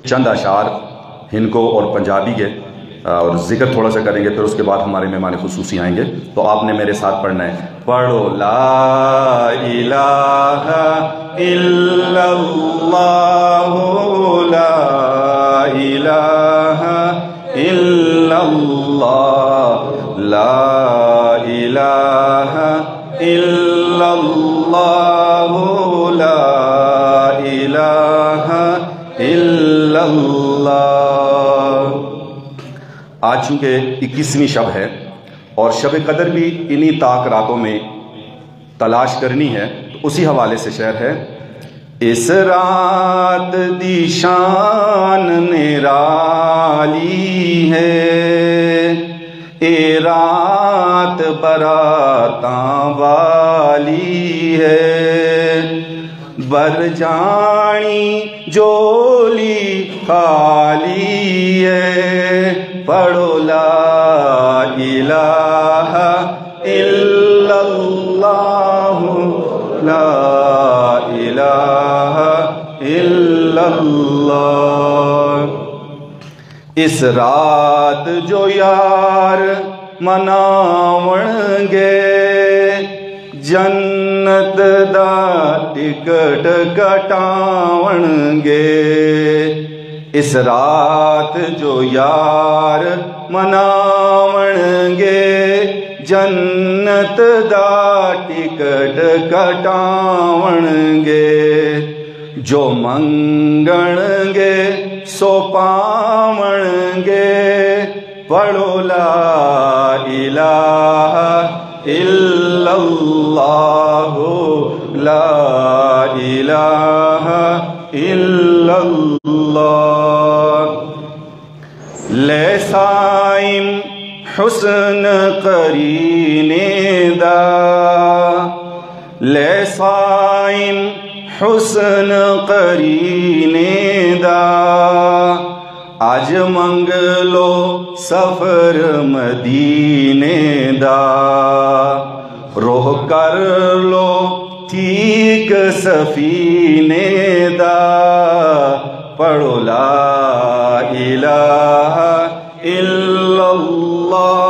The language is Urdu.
چند اشعار ہندکو اور پنجابی کے اور ذکر تھوڑا سا کریں گے، پھر اس کے بعد ہمارے مہمان خصوصی آئیں گے، تو آپ نے میرے ساتھ پڑھنا ہے۔ پڑھو لا الہ الا اللہ لا الہ الا اللہ لا الہ الا اللہ لا الہ الا اللہ۔ آج چونکہ 21ویں شب ہے اور شب قدر بھی انہی تاک راتوں میں تلاش کرنی ہے، تو اسی حوالے سے شعر ہے۔ اس رات دی شان نرالی ہے، اے رات براتاں والی ہے، بر جانی جولی خالی ہے، پڑھو لا الہ الا اللہ لا الہ الا اللہ۔ اس رات جو یار مناون گے، جنت دا ٹکٹ کٹاون گے۔ اس رات جو یار مناون گے، جنت دا ٹکٹ کٹاون گے۔ جو منگن گے سو پاون گے، پڑھو لا الہ الا اللہ لا الہ الا اللہ۔ لے سائم حسن قرینے دا، لے سائم حسن قرینے دا، آج منگ لو سفر مدینے دا، روح کر لو ٹھیک سفینے دا، پڑھو لا الہ الا اللہ